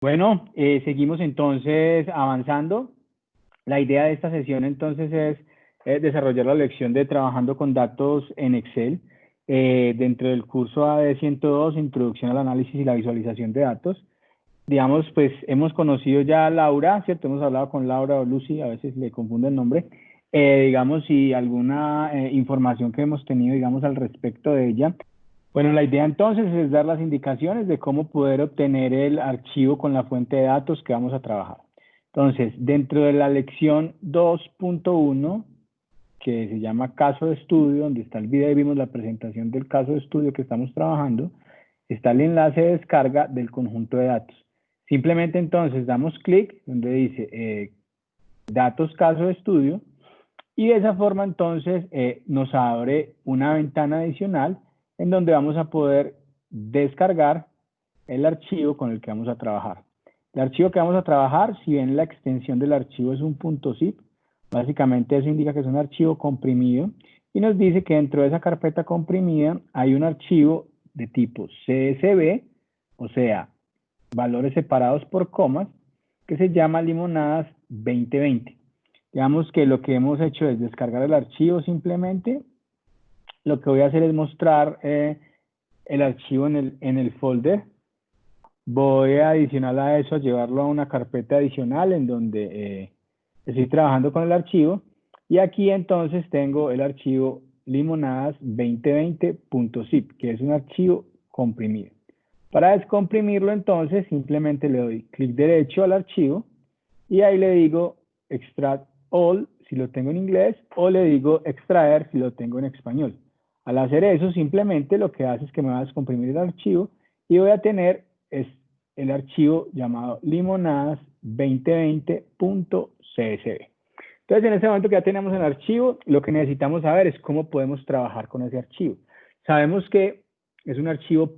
Bueno, seguimos entonces avanzando. La idea de esta sesión entonces es desarrollar la lección de trabajando con datos en Excel dentro del curso AD 102, Introducción al Análisis y la Visualización de Datos. Digamos, pues hemos conocido ya a Laura, ¿cierto? Hemos hablado con Laura o Lucy, a veces le confundo el nombre. Digamos, y alguna información que hemos tenido, digamos, al respecto de ella. Bueno, la idea entonces es dar las indicaciones de cómo poder obtener el archivo con la fuente de datos que vamos a trabajar. Entonces, dentro de la lección 2.1, que se llama caso de estudio, donde está el video y vimos la presentación del caso de estudio que estamos trabajando, está el enlace de descarga del conjunto de datos. Simplemente entonces damos clic donde dice datos caso de estudio y de esa forma entonces nos abre una ventana adicional en donde vamos a poder descargar el archivo con el que vamos a trabajar. El archivo que vamos a trabajar, si bien la extensión del archivo es un .zip, básicamente eso indica que es un archivo comprimido y nos dice que dentro de esa carpeta comprimida hay un archivo de tipo CSV, o sea, valores separados por comas, que se llama limonadas 2020. Digamos que lo que hemos hecho es descargar el archivo simplemente. Lo que voy a hacer es mostrar el archivo en el folder. Voy a adicional a eso, a llevarlo a una carpeta adicional en donde estoy trabajando con el archivo. Y aquí entonces tengo el archivo limonadas 2020.zip, que es un archivo comprimido. Para descomprimirlo entonces simplemente le doy clic derecho al archivo y ahí le digo extract all si lo tengo en inglés o le digo extraer si lo tengo en español. Al hacer eso simplemente lo que hace es que me va a descomprimir el archivo y voy a tener el archivo llamado limonadas 2020.csv. Entonces en este momento que ya tenemos el archivo, lo que necesitamos saber es cómo podemos trabajar con ese archivo. Sabemos que es un archivo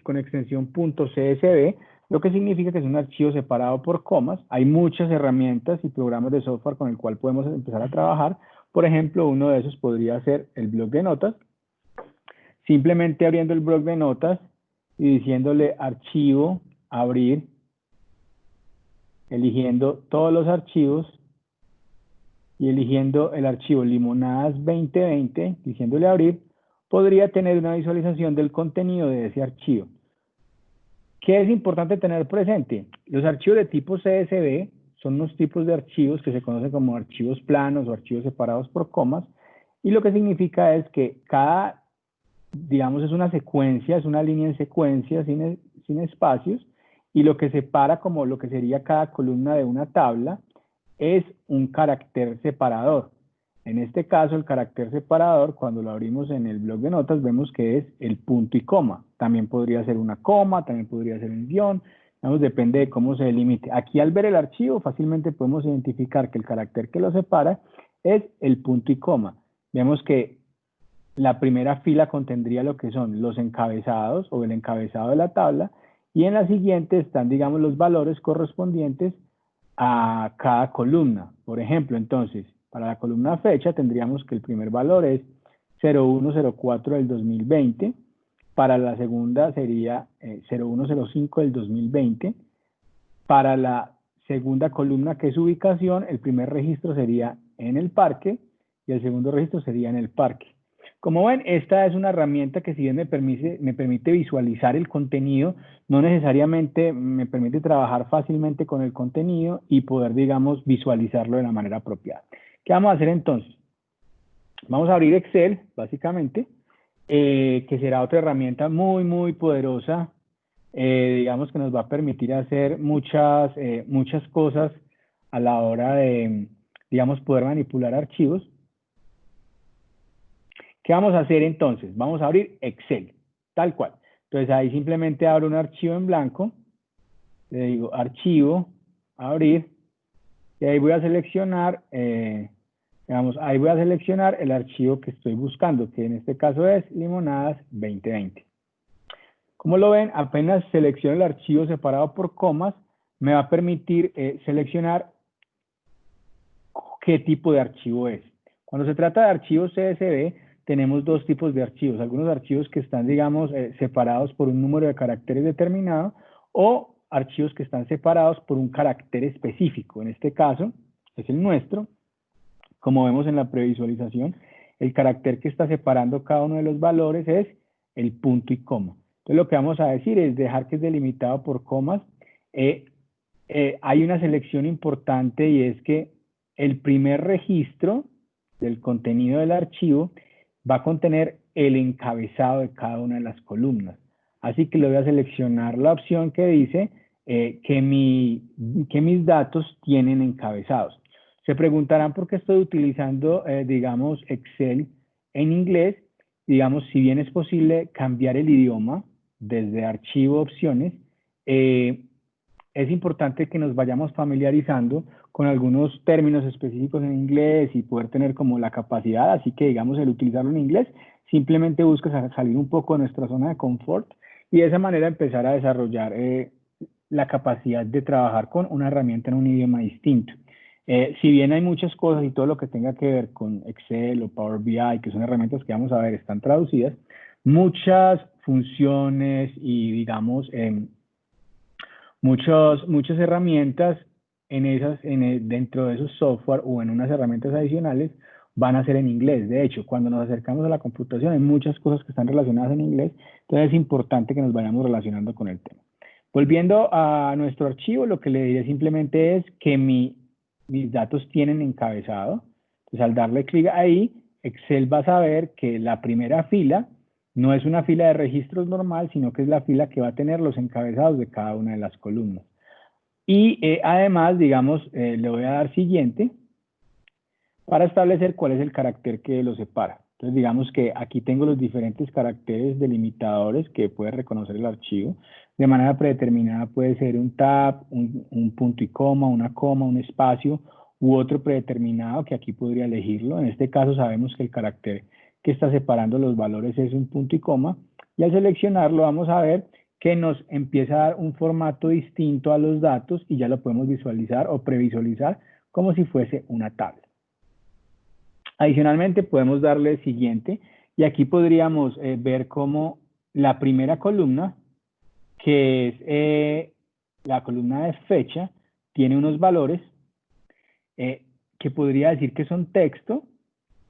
con extensión .csv, lo que significa que es un archivo separado por comas. Hay muchas herramientas y programas de software con el cual podemos empezar a trabajar. Por ejemplo, uno de esos podría ser el bloc de notas. Simplemente abriendo el bloc de notas y diciéndole archivo, abrir, eligiendo todos los archivos y eligiendo el archivo limonadas 2020, diciéndole abrir, podría tener una visualización del contenido de ese archivo. ¿Qué es importante tener presente? Los archivos de tipo CSV son unos tipos de archivos que se conocen como archivos planos o archivos separados por comas, y lo que significa es que cada, digamos, es una secuencia, es una línea en secuencia sin espacios, y lo que separa como lo que sería cada columna de una tabla es un carácter separador. En este caso, el carácter separador, cuando lo abrimos en el bloc de notas, vemos que es el punto y coma. También podría ser una coma, también podría ser un guión, digamos, depende de cómo se delimite. Aquí al ver el archivo, fácilmente podemos identificar que el carácter que lo separa es el punto y coma. Vemos que la primera fila contendría lo que son los encabezados o el encabezado de la tabla, y en la siguiente están, digamos, los valores correspondientes a cada columna. Por ejemplo, entonces, para la columna fecha tendríamos que el primer valor es 0104 del 2020, para la segunda sería 0105 del 2020, para la segunda columna que es ubicación, el primer registro sería en el parque y el segundo registro sería en el parque. Como ven, esta es una herramienta que si bien me permite visualizar el contenido, no necesariamente me permite trabajar fácilmente con el contenido y poder, digamos, visualizarlo de la manera apropiada. ¿Qué vamos a hacer entonces? Vamos a abrir Excel, básicamente, que será otra herramienta muy poderosa, digamos que nos va a permitir hacer muchas cosas a la hora de, digamos, poder manipular archivos. ¿Qué vamos a hacer entonces? Vamos a abrir Excel, tal cual. Entonces ahí simplemente abro un archivo en blanco, le digo archivo, abrir, y ahí voy a seleccionar, digamos, ahí voy a seleccionar el archivo que estoy buscando, que en este caso es limonadas 2020. Como lo ven, apenas selecciono el archivo separado por comas, me va a permitir seleccionar qué tipo de archivo es. Cuando se trata de archivos CSV, tenemos dos tipos de archivos. Algunos archivos que están, digamos, separados por un número de caracteres determinado, o archivos que están separados por un carácter específico. En este caso, es el nuestro. Como vemos en la previsualización, el carácter que está separando cada uno de los valores es el punto y coma. Entonces, lo que vamos a decir es dejar que es delimitado por comas. Hay una selección importante y es que el primer registro del contenido del archivo va a contener el encabezado de cada una de las columnas. Así que le voy a seleccionar la opción que dice que mis datos tienen encabezados. Se preguntarán por qué estoy utilizando, digamos, Excel en inglés. Digamos, si bien es posible cambiar el idioma desde archivo opciones, es importante que nos vayamos familiarizando con algunos términos específicos en inglés y poder tener como la capacidad, así que digamos el utilizarlo en inglés, simplemente busca salir un poco de nuestra zona de confort y de esa manera empezar a desarrollar la capacidad de trabajar con una herramienta en un idioma distinto. Si bien hay muchas cosas y todo lo que tenga que ver con Excel o Power BI, que son herramientas que vamos a ver, están traducidas, muchas funciones y digamos muchas herramientas dentro de esos software o en unas herramientas adicionales van a ser en inglés. De hecho, cuando nos acercamos a la computación hay muchas cosas que están relacionadas en inglés, entonces es importante que nos vayamos relacionando con el tema. Volviendo a nuestro archivo, lo que le diré simplemente es que mis datos tienen encabezado. Entonces, al darle clic ahí, Excel va a saber que la primera fila no es una fila de registros normal, sino que es la fila que va a tener los encabezados de cada una de las columnas. Y además, digamos, le voy a dar siguiente para establecer cuál es el carácter que lo separa. Entonces, digamos que aquí tengo los diferentes caracteres delimitadores que puede reconocer el archivo. De manera predeterminada puede ser un tab, un punto y coma, una coma, un espacio u otro predeterminado que aquí podría elegirlo. En este caso sabemos que el carácter que está separando los valores es un punto y coma. Y al seleccionarlo vamos a ver que nos empieza a dar un formato distinto a los datos y ya lo podemos visualizar o previsualizar como si fuese una tabla. Adicionalmente podemos darle siguiente y aquí podríamos ver cómo la primera columna, que es la columna de fecha, tiene unos valores que podría decir que son texto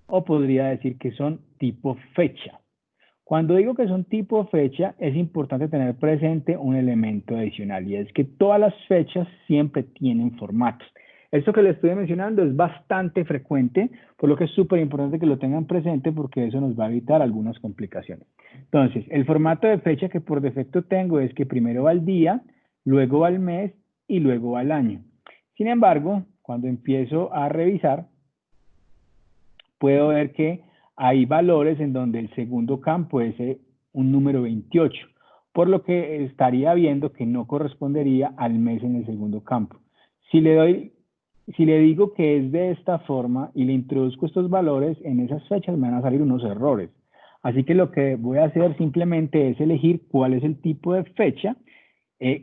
o podría decir que son tipo fecha. Cuando digo que son tipo fecha, es importante tener presente un elemento adicional y es que todas las fechas siempre tienen formatos. Esto que les estoy mencionando es bastante frecuente, por lo que es súper importante que lo tengan presente porque eso nos va a evitar algunas complicaciones. Entonces, el formato de fecha que por defecto tengo es que primero va el día, luego va el mes y luego va el año. Sin embargo, cuando empiezo a revisar, puedo ver que hay valores en donde el segundo campo es un número 28, por lo que estaría viendo que no correspondería al mes en el segundo campo. Si le digo que es de esta forma y le introduzco estos valores, en esas fechas me van a salir unos errores. Así que lo que voy a hacer simplemente es elegir cuál es el tipo de fecha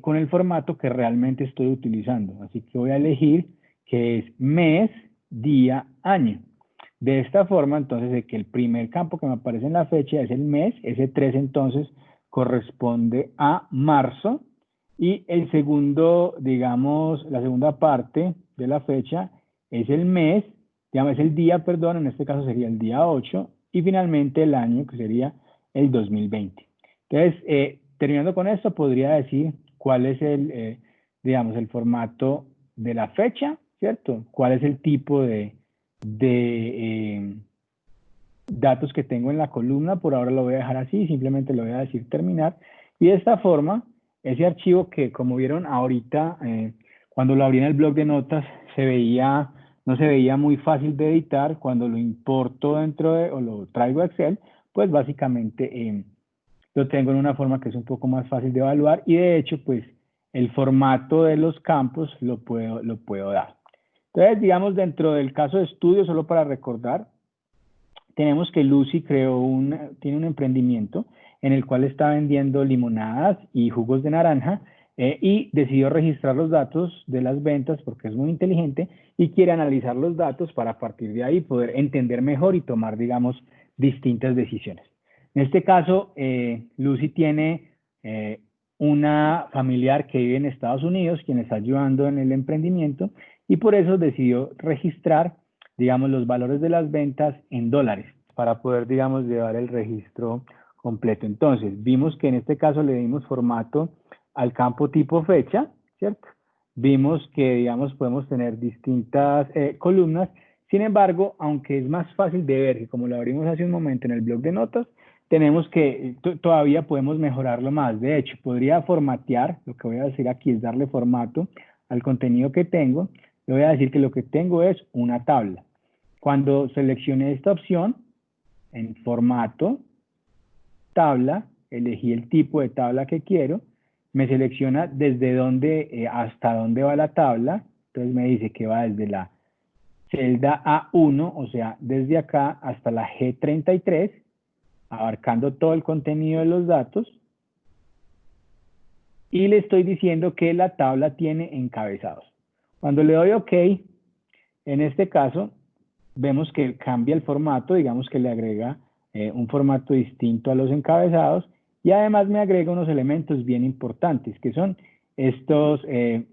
con el formato que realmente estoy utilizando. Así que voy a elegir que es mes, día, año. De esta forma, entonces, de que el primer campo que me aparece en la fecha es el mes, ese 3 entonces corresponde a marzo, y el segundo, digamos, la segunda parte de la fecha es el mes, digamos, es el día, perdón, en este caso sería el día 8, y finalmente el año, que sería el 2020. Entonces, terminando con esto, podría decir cuál es digamos, el formato de la fecha, ¿cierto? ¿Cuál es el tipo de datos que tengo en la columna? Por ahora lo voy a dejar así, simplemente lo voy a decir terminar. Y de esta forma, ese archivo que como vieron ahorita, cuando lo abrí en el blog de notas, no se veía muy fácil de editar. Cuando lo importo o lo traigo a Excel, pues básicamente lo tengo en una forma que es un poco más fácil de evaluar y de hecho, pues el formato de los campos lo puedo dar. Entonces, digamos, dentro del caso de estudio, solo para recordar, tenemos que Lucy tiene un emprendimiento en el cual está vendiendo limonadas y jugos de naranja y decidió registrar los datos de las ventas porque es muy inteligente y quiere analizar los datos para a partir de ahí poder entender mejor y tomar, digamos, distintas decisiones. En este caso, Lucy tiene una familiar que vive en Estados Unidos, quien está ayudando en el emprendimiento, y por eso decidió registrar, digamos, los valores de las ventas en dólares, para poder, digamos, llevar el registro completo. Entonces, vimos que en este caso le dimos formato al campo tipo fecha, ¿cierto? Vimos que, digamos, podemos tener distintas columnas. Sin embargo, aunque es más fácil de ver, que como lo abrimos hace un momento en el blog de notas, tenemos que, todavía podemos mejorarlo más. De hecho, podría formatear, lo que voy a decir aquí es darle formato al contenido que tengo. Le voy a decir que lo que tengo es una tabla. Cuando seleccione esta opción, en formato, tabla, elegí el tipo de tabla que quiero, me selecciona desde dónde hasta dónde va la tabla, entonces me dice que va desde la celda A1, o sea, desde acá hasta la G33, abarcando todo el contenido de los datos, y le estoy diciendo que la tabla tiene encabezados. Cuando le doy OK, en este caso, vemos que cambia el formato, digamos que le agrega un formato distinto a los encabezados, y además me agrega unos elementos bien importantes, que son estos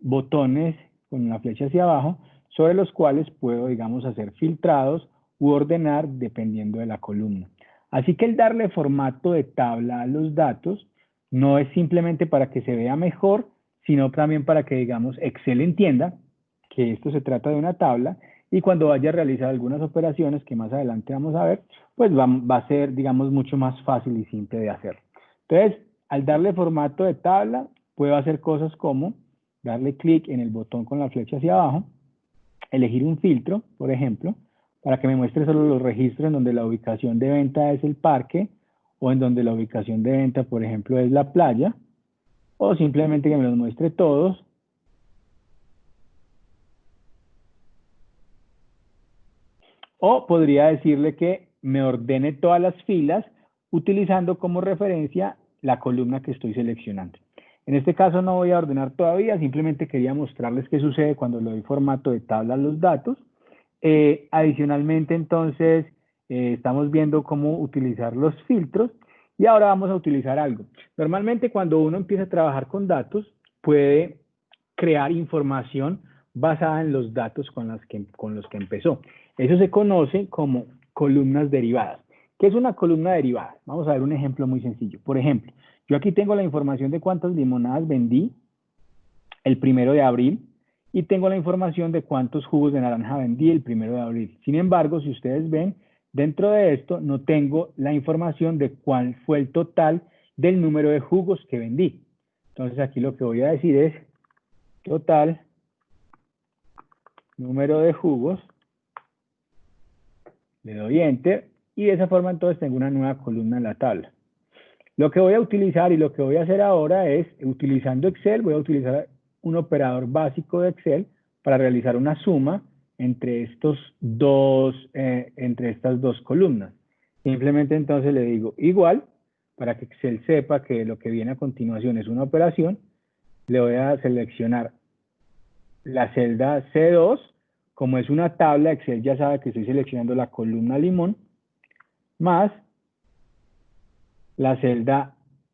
botones con una flecha hacia abajo, sobre los cuales puedo, digamos, hacer filtrados u ordenar dependiendo de la columna. Así que el darle formato de tabla a los datos no es simplemente para que se vea mejor, sino también para que, digamos, Excel entienda que esto se trata de una tabla, y cuando vaya a realizar algunas operaciones que más adelante vamos a ver, pues va a ser, digamos, mucho más fácil y simple de hacer. Entonces, al darle formato de tabla, puedo hacer cosas como darle clic en el botón con la flecha hacia abajo, elegir un filtro, por ejemplo, para que me muestre solo los registros en donde la ubicación de venta es el parque, o en donde la ubicación de venta, por ejemplo, es la playa, o simplemente que me los muestre todos. O podría decirle que me ordene todas las filas utilizando como referencia la columna que estoy seleccionando. En este caso no voy a ordenar todavía, simplemente quería mostrarles qué sucede cuando le doy formato de tabla a los datos. Adicionalmente, entonces, estamos viendo cómo utilizar los filtros, y ahora vamos a utilizar algo. Normalmente cuando uno empieza a trabajar con datos, puede crear información basada en los datos con los que empezó. Eso se conoce como columnas derivadas. ¿Qué es una columna derivada? Vamos a ver un ejemplo muy sencillo. Por ejemplo, yo aquí tengo la información de cuántas limonadas vendí el 1 de abril, y tengo la información de cuántos jugos de naranja vendí el 1 de abril. Sin embargo, si ustedes ven, dentro de esto no tengo la información de cuál fue el total del número de jugos que vendí. Entonces aquí lo que voy a decir es total número de jugos, le doy Enter, y de esa forma entonces tengo una nueva columna en la tabla. Lo que voy a utilizar y lo que voy a hacer ahora es, utilizando Excel, voy a utilizar un operador básico de Excel para realizar una suma entre estas dos columnas. Simplemente entonces le digo igual, para que Excel sepa que lo que viene a continuación es una operación. Le voy a seleccionar la celda C2, como es una tabla, Excel ya sabe que estoy seleccionando la columna limón, más la celda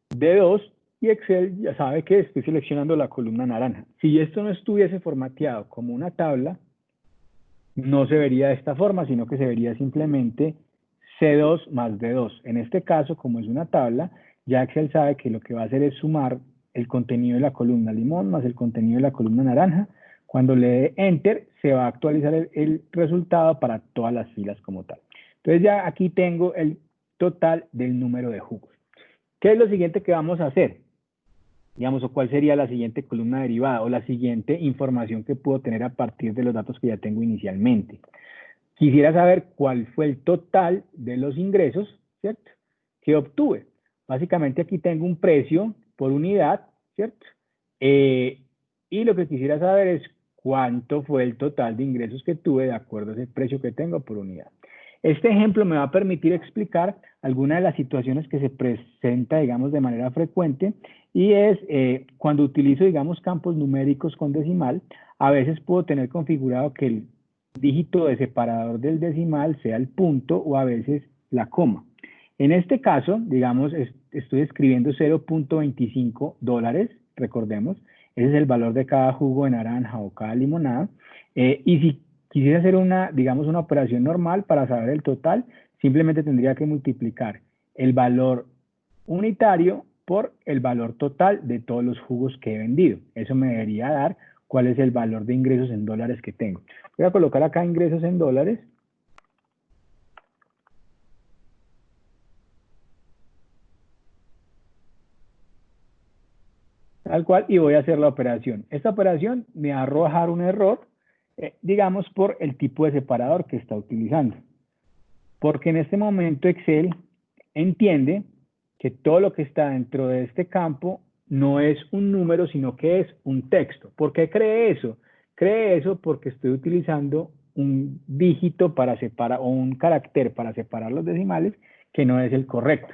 D2, y Excel ya sabe que estoy seleccionando la columna naranja. Si esto no estuviese formateado como una tabla, no se vería de esta forma, sino que se vería simplemente C2 más D2. En este caso, como es una tabla, ya Excel sabe que lo que va a hacer es sumar el contenido de la columna limón más el contenido de la columna naranja. Cuando le dé Enter, se va a actualizar el resultado para todas las filas como tal. Entonces ya aquí tengo el total del número de jugos. ¿Qué es lo siguiente que vamos a hacer? Digamos, o cuál sería la siguiente columna derivada o la siguiente información que puedo tener a partir de los datos que ya tengo inicialmente. Quisiera saber cuál fue el total de los ingresos, ¿cierto?, que obtuve. Básicamente aquí tengo un precio por unidad, ¿cierto? Y lo que quisiera saber es cuánto fue el total de ingresos que tuve de acuerdo a ese precio que tengo por unidad. Este ejemplo me va a permitir explicar algunas de las situaciones que se presenta, digamos, de manera frecuente, y es cuando utilizo, digamos, campos numéricos con decimal, a veces puedo tener configurado que el dígito de separador del decimal sea el punto o a veces la coma. En este caso, digamos, estoy escribiendo $0.25, recordemos, ese es el valor de cada jugo de naranja o cada limonada. Y si quisiera hacer digamos, una operación normal para saber el total, simplemente tendría que multiplicar el valor unitario por el valor total de todos los jugos que he vendido. Eso me debería dar cuál es el valor de ingresos en dólares que tengo. Voy a colocar acá ingresos en dólares. Tal cual, y voy a hacer la operación. Esta operación me va a arrojar un error, digamos, por el tipo de separador que está utilizando. Porque en este momento Excel entiende que todo lo que está dentro de este campo no es un número, sino que es un texto. ¿Por qué cree eso? Cree eso porque estoy utilizando un dígito para separar, o un carácter para separar los decimales, que no es el correcto.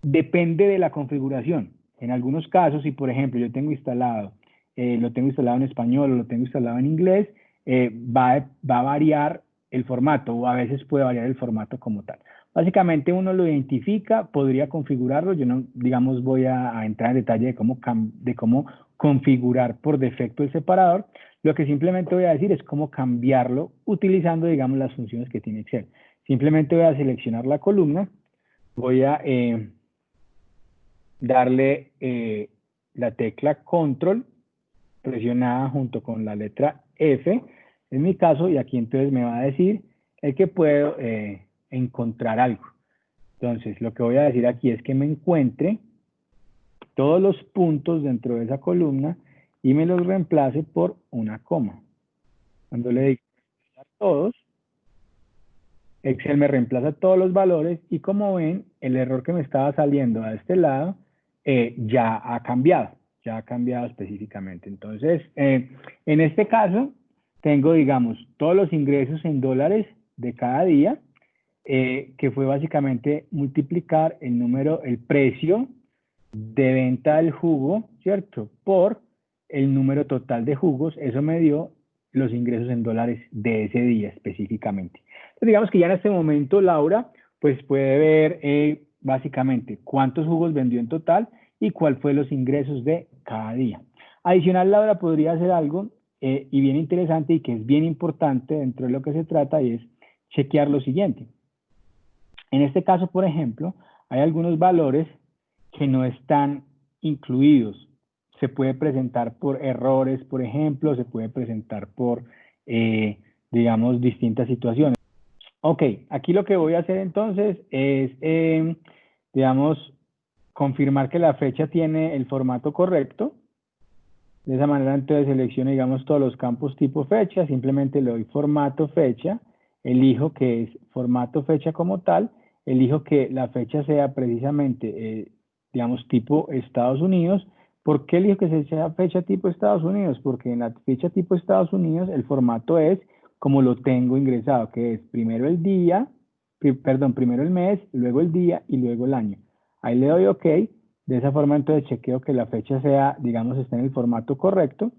Depende de la configuración. En algunos casos, si por ejemplo yo tengo instalado, lo tengo instalado en español o lo tengo instalado en inglés, va a variar el formato, o a veces puede variar el formato como tal. Básicamente uno lo identifica, podría configurarlo. Yo no, digamos, voy a entrar en detalle de cómo configurar por defecto el separador. Lo que simplemente voy a decir es cómo cambiarlo utilizando, digamos, las funciones que tiene Excel. Simplemente voy a seleccionar la columna, voy a darle la tecla Control presionada junto con la letra F, en mi caso, y aquí entonces me va a decir el que puedo encontrar algo. Entonces, lo que voy a decir aquí es que me encuentre todos los puntos dentro de esa columna y me los reemplace por una coma. Cuando le digo todos, Excel me reemplaza todos los valores y como ven, el error que me estaba saliendo a este lado ya ha cambiado específicamente. Entonces, en este caso, tengo, digamos, todos los ingresos en dólares de cada día, que fue básicamente multiplicar el precio de venta del jugo, ¿cierto? Por el número total de jugos. Eso me dio los ingresos en dólares de ese día específicamente. Entonces, digamos que ya en este momento Laura pues puede ver básicamente cuántos jugos vendió en total y cuál fue los ingresos de cada día. Adicional, Laura podría hacer algo y bien interesante y que es bien importante dentro de lo que se trata, y es chequear lo siguiente. En este caso, por ejemplo, hay algunos valores que no están incluidos. Se puede presentar por errores, por ejemplo, se puede presentar por, digamos, distintas situaciones. Ok, aquí lo que voy a hacer entonces es, digamos, confirmar que la fecha tiene el formato correcto. De esa manera entonces selecciono, digamos, todos los campos tipo fecha, simplemente le doy formato fecha, elijo que es formato fecha como tal, elijo que la fecha sea precisamente, digamos, tipo Estados Unidos. ¿Por qué elijo que sea fecha tipo Estados Unidos? Porque en la fecha tipo Estados Unidos el formato es como lo tengo ingresado, que es primero el día, primero el mes, luego el día y luego el año. Ahí le doy OK. De esa forma entonces chequeo que la fecha sea, digamos, esté en el formato correcto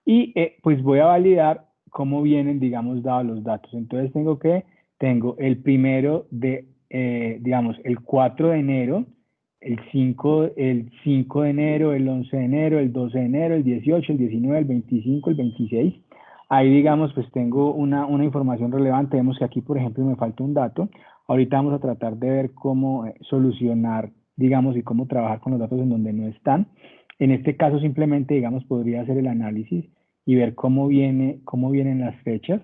y pues voy a validar cómo vienen, digamos, dados los datos. Entonces tengo el primero de, digamos, el 4 de enero, el 5 de enero, el 11 de enero, el 12 de enero, el 18, el 19, el 25, el 26. Ahí, digamos, pues tengo una información relevante. Vemos que aquí, por ejemplo, me falta un dato. Ahorita vamos a tratar de ver cómo solucionar, digamos, y cómo trabajar con los datos en donde no están. En este caso, simplemente, digamos, podría hacer el análisis y ver cómo vienen las fechas.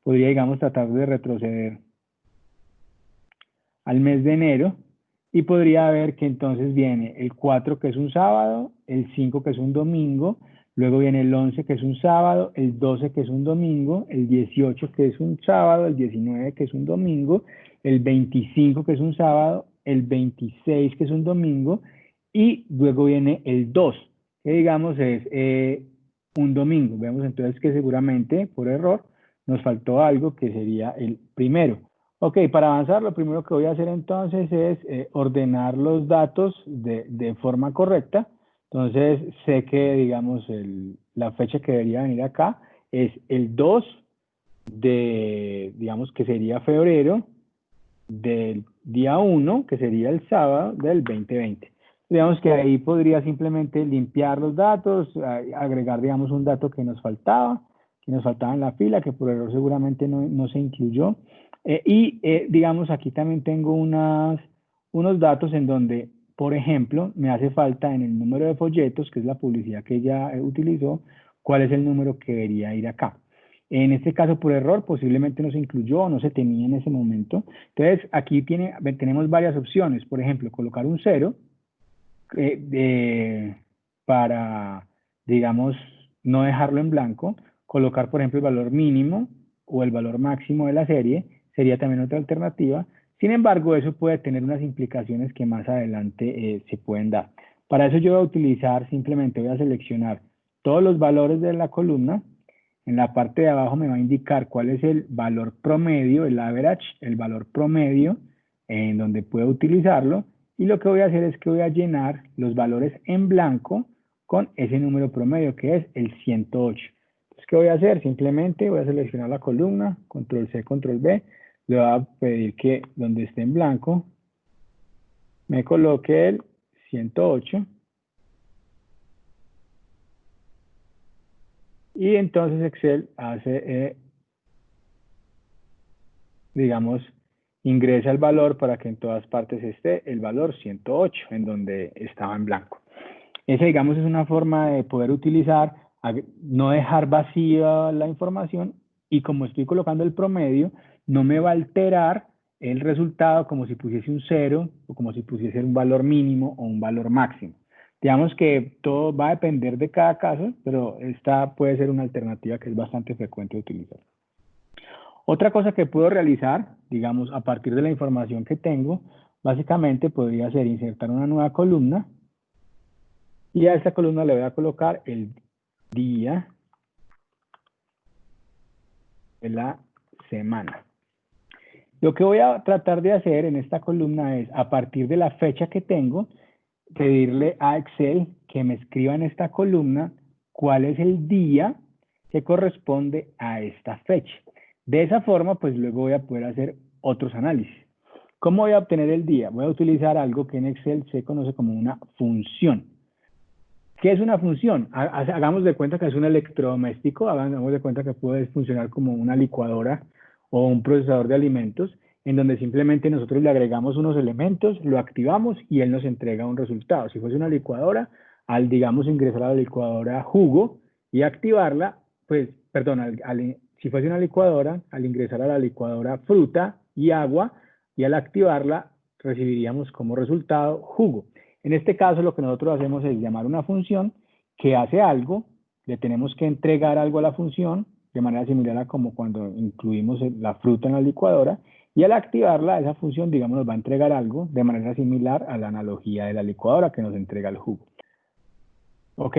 Podría, digamos, tratar de retroceder al mes de enero y podría ver que entonces viene el 4, que es un sábado, el 5, que es un domingo, luego viene el 11, que es un sábado, el 12, que es un domingo, el 18, que es un sábado, el 19, que es un domingo, el 25, que es un sábado, el 26, que es un domingo, y luego viene el 2, que digamos es un domingo. Vemos entonces que seguramente por error nos faltó algo que sería el primero. Ok, para avanzar, lo primero que voy a hacer entonces es ordenar los datos de forma correcta. Entonces, sé que, digamos, la fecha que debería venir acá es el 2 de, digamos, que sería febrero, del día 1, que sería el sábado del 2020. Digamos que ahí podría simplemente limpiar los datos, agregar, digamos, un dato que nos faltaba en la fila, que por error seguramente no se incluyó. Digamos, aquí también tengo unos datos en donde, por ejemplo, me hace falta en el número de folletos, que es la publicidad que ella utilizó, cuál es el número que debería ir acá. En este caso, por error, posiblemente no se incluyó o no se tenía en ese momento. Entonces, aquí tenemos varias opciones. Por ejemplo, colocar un 0 para, digamos, no dejarlo en blanco. Colocar, por ejemplo, el valor mínimo o el valor máximo de la serie sería también otra alternativa. Sin embargo, eso puede tener unas implicaciones que más adelante se pueden dar. Para eso yo voy a utilizar, simplemente voy a seleccionar todos los valores de la columna. En la parte de abajo me va a indicar cuál es el valor promedio, el average, el valor promedio en donde puedo utilizarlo. Y lo que voy a hacer es que voy a llenar los valores en blanco con ese número promedio que es el 108. Entonces, ¿qué voy a hacer? Simplemente voy a seleccionar la columna, control C, control V. Le voy a pedir que donde esté en blanco me coloque el 108. Y entonces Excel hace, digamos, ingresa el valor para que en todas partes esté el valor 108, en donde estaba en blanco. Esa, digamos, es una forma de poder utilizar, no dejar vacía la información, y como estoy colocando el promedio, no me va a alterar el resultado como si pusiese un 0 o como si pusiese un valor mínimo o un valor máximo. Digamos que todo va a depender de cada caso, pero esta puede ser una alternativa que es bastante frecuente de utilizar. Otra cosa que puedo realizar, digamos, a partir de la información que tengo, básicamente podría ser insertar una nueva columna, y a esta columna le voy a colocar el día de la semana. Lo que voy a tratar de hacer en esta columna es, a partir de la fecha que tengo, pedirle a Excel que me escriba en esta columna cuál es el día que corresponde a esta fecha. De esa forma, pues luego voy a poder hacer otros análisis. ¿Cómo voy a obtener el día? Voy a utilizar algo que en Excel se conoce como una función. ¿Qué es una función? Hagamos de cuenta que es un electrodoméstico, hagamos de cuenta que puede funcionar como una licuadora o un procesador de alimentos, en donde simplemente nosotros le agregamos unos elementos, lo activamos y él nos entrega un resultado. Si fuese una licuadora, al, digamos, ingresar a la licuadora jugo y activarla, pues, perdón, si fuese una licuadora, al ingresar a la licuadora fruta y agua, y al activarla, recibiríamos como resultado jugo. En este caso, lo que nosotros hacemos es llamar una función que hace algo, le tenemos que entregar algo a la función, de manera similar a como cuando incluimos la fruta en la licuadora, y al activarla, esa función, digamos, nos va a entregar algo de manera similar a la analogía de la licuadora que nos entrega el jugo. Ok,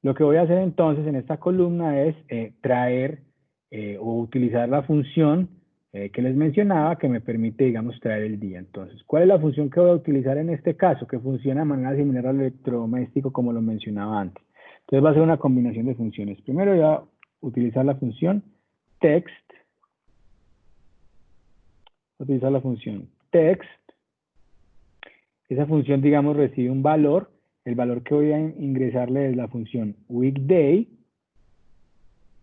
lo que voy a hacer entonces en esta columna es traer o utilizar la función que les mencionaba, que me permite, digamos, traer el día. Entonces, ¿cuál es la función que voy a utilizar en este caso? Que funciona de manera similar al electrodoméstico, como lo mencionaba antes. Entonces, va a ser una combinación de funciones. Primero voy a utilizar la función text. Utilizar la función text. Esa función, digamos, recibe un valor. El valor que voy a ingresarle es la función weekday,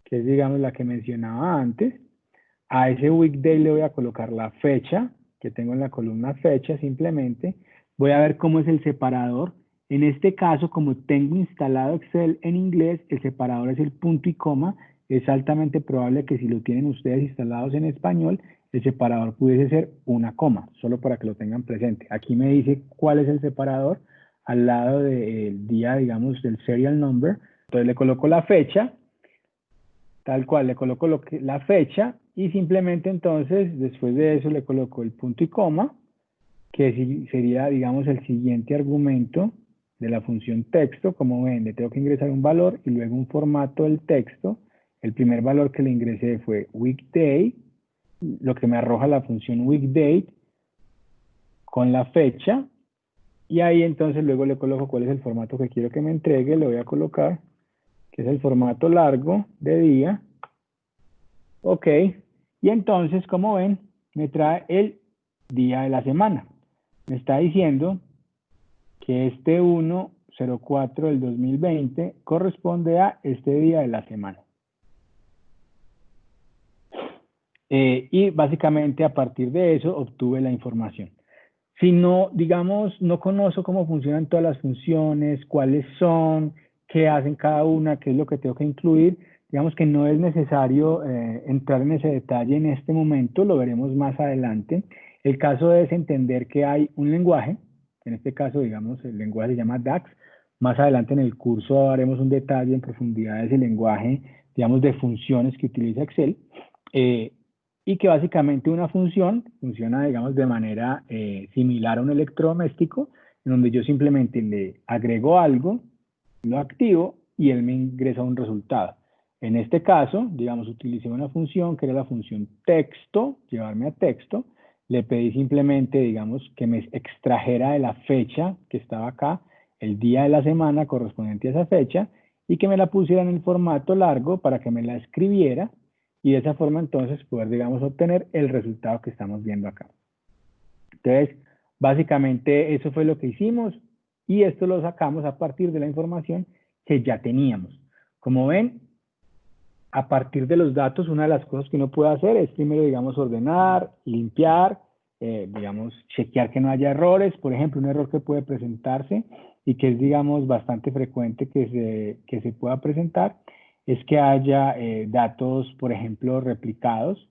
que es, digamos, la que mencionaba antes. A ese weekday le voy a colocar la fecha, que tengo en la columna fecha simplemente. Voy a ver cómo es el separador. En este caso, como tengo instalado Excel en inglés, el separador es el punto y coma. Es altamente probable que si lo tienen ustedes instalados en español, el separador pudiese ser una coma, solo para que lo tengan presente. Aquí me dice cuál es el separador al lado del día, digamos, del serial number. Entonces le coloco la fecha, tal cual, le coloco la fecha, y simplemente entonces, después de eso, le coloco el punto y coma, que sería, digamos, el siguiente argumento de la función texto. Como ven, le tengo que ingresar un valor y luego un formato del texto. El primer valor que le ingresé fue weekday, lo que me arroja la función weekday con la fecha, y ahí entonces luego le coloco cuál es el formato que quiero que me entregue. Le voy a colocar, que es el formato largo de día. Ok, y entonces, como ven, me trae el día de la semana. Me está diciendo que este 1/04 del 2020 corresponde a este día de la semana. Y básicamente a partir de eso obtuve la información. Si no, digamos, no conozco cómo funcionan todas las funciones, cuáles son, qué hacen cada una, qué es lo que tengo que incluir, digamos que no es necesario entrar en ese detalle en este momento, lo veremos más adelante. El caso es entender que hay un lenguaje, en este caso, digamos, el lenguaje se llama DAX. Más adelante en el curso haremos un detalle en profundidad de ese lenguaje, digamos, de funciones que utiliza Excel. Y que básicamente una función funciona, digamos, de manera similar a un electrodoméstico, en donde yo simplemente le agrego algo, lo activo y él me ingresa un resultado. En este caso, digamos, utilicé una función que era la función texto, llevarme a texto, le pedí simplemente, digamos, que me extrajera de la fecha que estaba acá, el día de la semana correspondiente a esa fecha, y que me la pusiera en el formato largo para que me la escribiera, y de esa forma entonces poder, digamos, obtener el resultado que estamos viendo acá. Entonces, básicamente eso fue lo que hicimos y esto lo sacamos a partir de la información que ya teníamos. Como ven, a partir de los datos, una de las cosas que uno puede hacer es primero, digamos, ordenar, limpiar, digamos, chequear que no haya errores. Por ejemplo, un error que puede presentarse y que es, digamos, bastante frecuente que se pueda presentar es que haya datos, por ejemplo, replicados.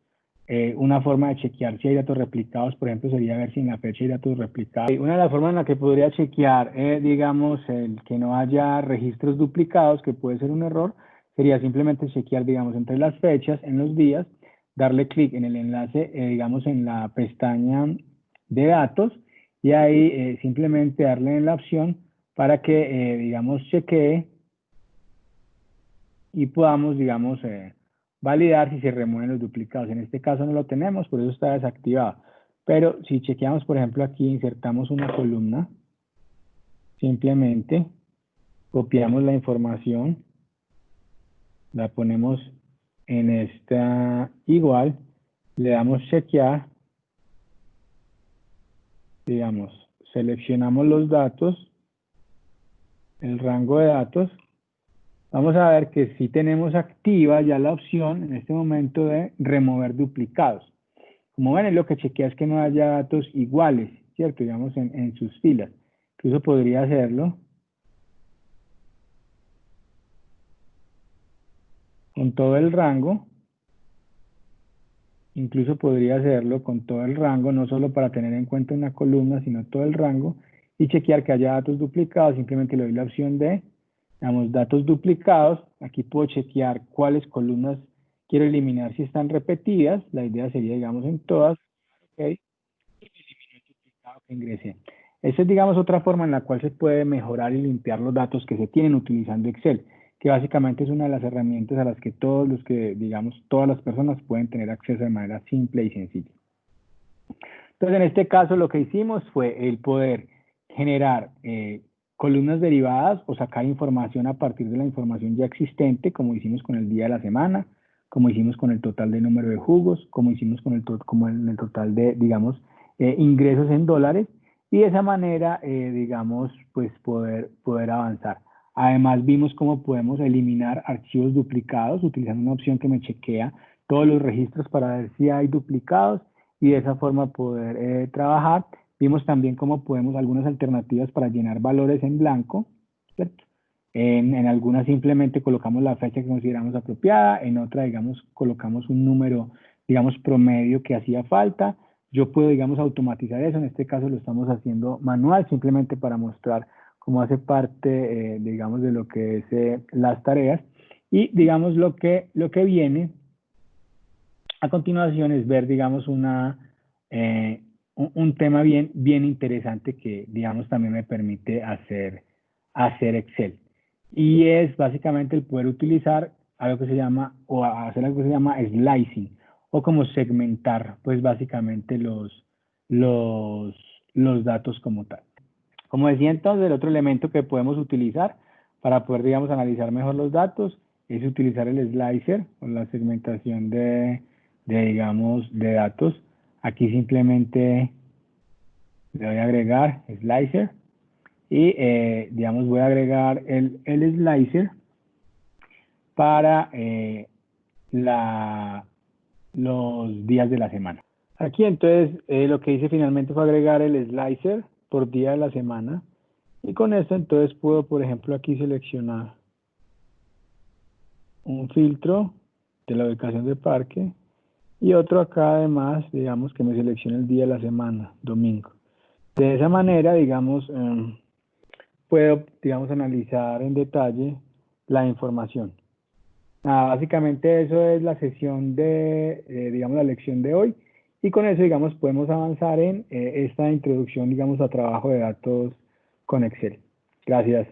Una forma de chequear si hay datos replicados, por ejemplo, sería ver si en la fecha hay datos replicados. Una de las formas en la que podría chequear, digamos, el que no haya registros duplicados, que puede ser un error, sería simplemente chequear, digamos, entre las fechas, en los días, darle clic en el enlace, digamos, en la pestaña de datos y ahí simplemente darle en la opción para que, digamos, chequee y podamos, digamos, validar si se remueven los duplicados. En este caso no lo tenemos, por eso está desactivado. Pero si chequeamos, por ejemplo, aquí insertamos una columna, simplemente copiamos la información, la ponemos en esta igual, le damos chequear, digamos, seleccionamos los datos, el rango de datos, vamos a ver que sí tenemos activa ya la opción en este momento de remover duplicados. Como ven, lo que chequea es que no haya datos iguales, ¿cierto? Digamos, en sus filas. Incluso podría hacerlo con todo el rango. Incluso podría hacerlo con todo el rango, no solo para tener en cuenta una columna, sino todo el rango, y chequear que haya datos duplicados. Simplemente le doy la opción de, digamos, datos duplicados. Aquí puedo chequear cuáles columnas quiero eliminar si están repetidas. La idea sería, digamos, en todas. ¿Okay? Que ingrese. Esa es, digamos, otra forma en la cual se puede mejorar y limpiar los datos que se tienen utilizando Excel, que básicamente es una de las herramientas a las que todos los que, digamos, todas las personas pueden tener acceso de manera simple y sencilla. Entonces, en este caso, lo que hicimos fue el poder generar columnas derivadas o sacar información a partir de la información ya existente, como hicimos con el día de la semana, como hicimos con el total de número de jugos, como hicimos con el total de, digamos, ingresos en dólares, y de esa manera, digamos, pues poder avanzar. Además, vimos cómo podemos eliminar archivos duplicados utilizando una opción que me chequea todos los registros para ver si hay duplicados y de esa forma poder trabajar. Vimos también cómo podemos algunas alternativas para llenar valores en blanco, ¿cierto? En algunas simplemente colocamos la fecha que consideramos apropiada, en otra, digamos, colocamos un número, digamos, promedio que hacía falta. Yo puedo, digamos, automatizar eso. En este caso lo estamos haciendo manual, simplemente para mostrar cómo hace parte, digamos, de lo que es las tareas. Y, digamos, lo que viene a continuación es ver, digamos, un tema bien interesante que, digamos, también me permite hacer Excel. Y es básicamente el poder utilizar algo que se llama, o hacer algo que se llama slicing, o como segmentar, pues, básicamente los, los datos como tal. Como decía entonces, el otro elemento que podemos utilizar para poder, digamos, analizar mejor los datos es utilizar el slicer o la segmentación digamos, de datos. Aquí simplemente le voy a agregar slicer y, digamos, voy a agregar el slicer para los días de la semana. Aquí entonces lo que hice finalmente fue agregar el slicer por día de la semana y con esto entonces puedo, por ejemplo, aquí seleccionar un filtro de la ubicación de parque y otro acá además, digamos, que me seleccione el día de la semana, domingo. De esa manera, digamos, puedo, digamos, analizar en detalle la información. Básicamente eso es la sesión de, digamos, la lección de hoy. Y con eso, digamos, podemos avanzar en esta introducción, digamos, a trabajo de datos con Excel. Gracias.